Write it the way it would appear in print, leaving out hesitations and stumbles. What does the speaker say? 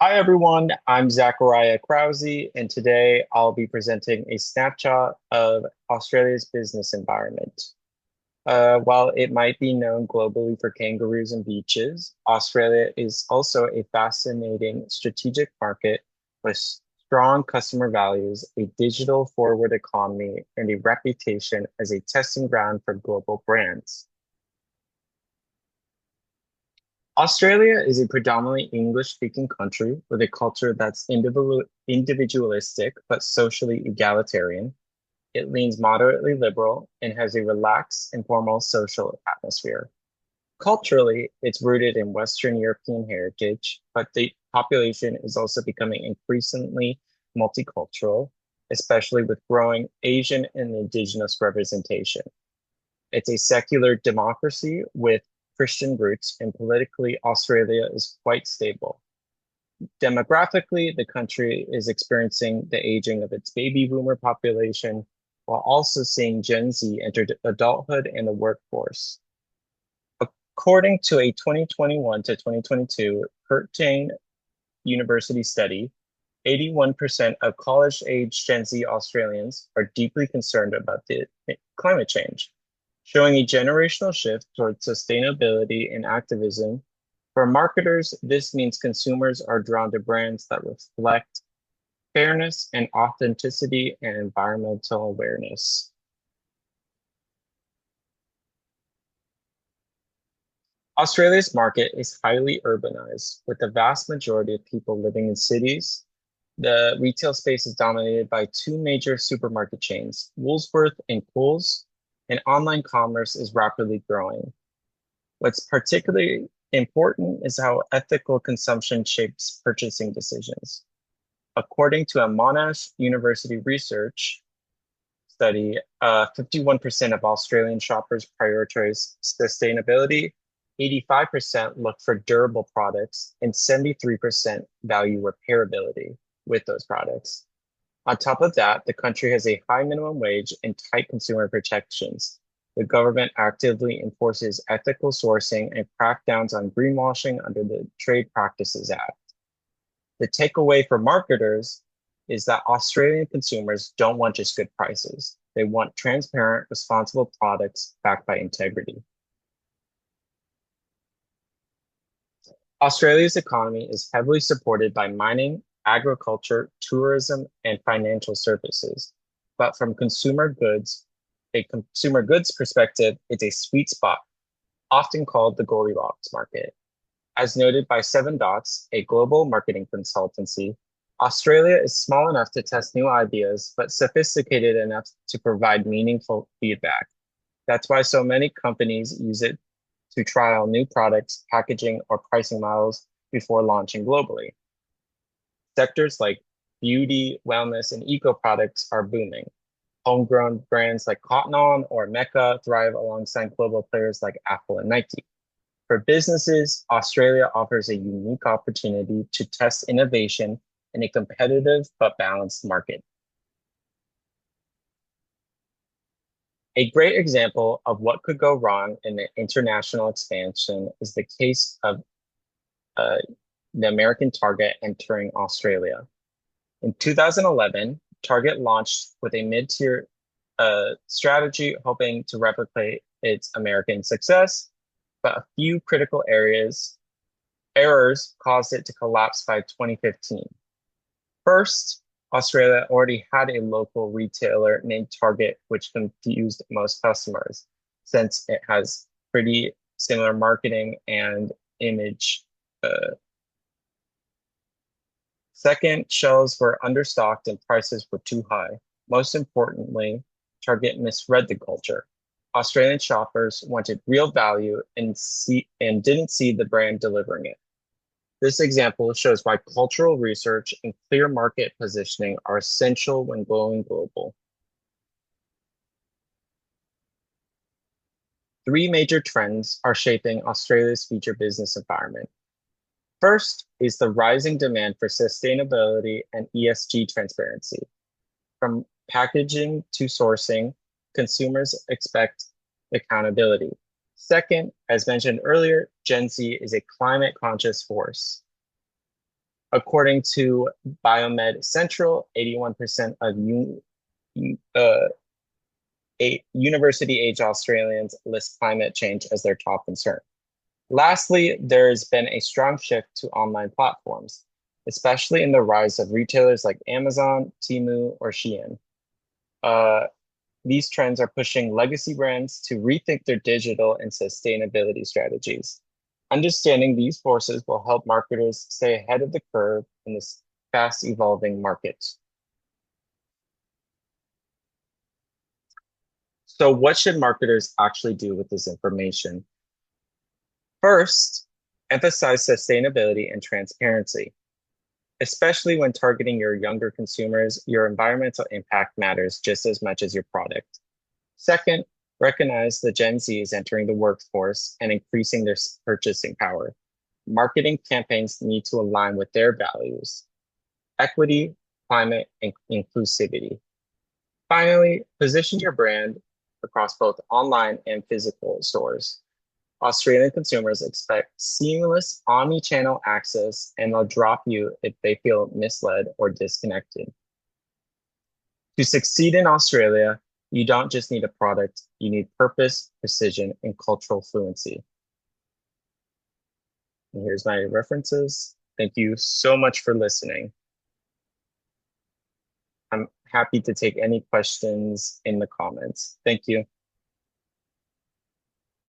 Hi everyone, I'm Zachariah Krause, and today I'll be presenting a snapshot of Australia's business environment. While it might be known globally for kangaroos and beaches, Australia is also a fascinating strategic market with strong customer values, a digital forward economy, and a reputation as a testing ground for global brands. Australia is a predominantly English-speaking country with a culture that's individualistic but socially egalitarian. It leans moderately liberal and has a relaxed, informal social atmosphere. Culturally, it's rooted in Western European heritage, but the population is also becoming increasingly multicultural, especially with growing Asian and Indigenous representation. It's a secular democracy with Christian roots, and politically, Australia is quite stable. Demographically, the country is experiencing the aging of its baby boomer population, while also seeing Gen Z enter adulthood and the workforce. According to a 2021 to 2022 Curtin University study, 81% of college-age Gen Z Australians are deeply concerned about the climate change, showing a generational shift towards sustainability and activism. For marketers, this means consumers are drawn to brands that reflect fairness and authenticity and environmental awareness. Australia's market is highly urbanized, with the vast majority of people living in cities. The retail space is dominated by two major supermarket chains, Woolworths and Coles, and online commerce is rapidly growing. What's particularly important is how ethical consumption shapes purchasing decisions. According to a Monash University research study, 51% of Australian shoppers prioritize sustainability, 85% look for durable products, and 73% value repairability with those products. On top of that, the country has a high minimum wage and tight consumer protections. The government actively enforces ethical sourcing and crackdowns on greenwashing under the Trade Practices Act. The takeaway for marketers is that Australian consumers don't want just good prices. They want transparent, responsible products backed by integrity. Australia's economy is heavily supported by mining, agriculture, tourism, and financial services. But from a consumer goods perspective, it's a sweet spot, often called the Goldilocks market. As noted by Seven Dots, a global marketing consultancy, Australia is small enough to test new ideas, but sophisticated enough to provide meaningful feedback. That's why so many companies use it to trial new products, packaging, or pricing models before launching globally. Sectors like beauty, wellness, and eco products are booming. Homegrown brands like Cotton On or Mecca thrive alongside global players like Apple and Nike. For businesses, Australia offers a unique opportunity to test innovation in a competitive but balanced market. A great example of what could go wrong in the international expansion is the case of uh, the American Target entering Australia. In 2011, Target launched with a mid-tier strategy hoping to replicate its American success, but a few critical errors caused it to collapse by 2015. First, Australia already had a local retailer named Target, which confused most customers since it has pretty similar marketing and image. Second, shelves were understocked and prices were too high. Most importantly, Target misread the culture. Australian shoppers wanted real value and didn't see the brand delivering it. This example shows why cultural research and clear market positioning are essential when going global. Three major trends are shaping Australia's future business environment. First is the rising demand for sustainability and ESG transparency. From packaging to sourcing, consumers expect accountability. Second, as mentioned earlier, Gen Z is a climate conscious force. According to Biomed Central, 81% of uh, university-age Australians list climate change as their top concern. Lastly, there's been a strong shift to online platforms, especially in the rise of retailers like Amazon, Temu, or Shein. Uh, these trends are pushing legacy brands to rethink their digital and sustainability strategies. Understanding these forces will help marketers stay ahead of the curve in this fast evolving market. So, what should marketers actually do with this information? First, emphasize sustainability and transparency. Especially when targeting your younger consumers, your environmental impact matters just as much as your product. Second, recognize that Gen Z is entering the workforce and increasing their purchasing power. Marketing campaigns need to align with their values: equity, climate, and inclusivity. Finally, position your brand across both online and physical stores. Australian consumers expect seamless omni-channel access, and they'll drop you if they feel misled or disconnected. To succeed in Australia, you don't just need a product, you need purpose, precision, and cultural fluency. And here's my references. Thank you so much for listening. I'm happy to take any questions in the comments. Thank you.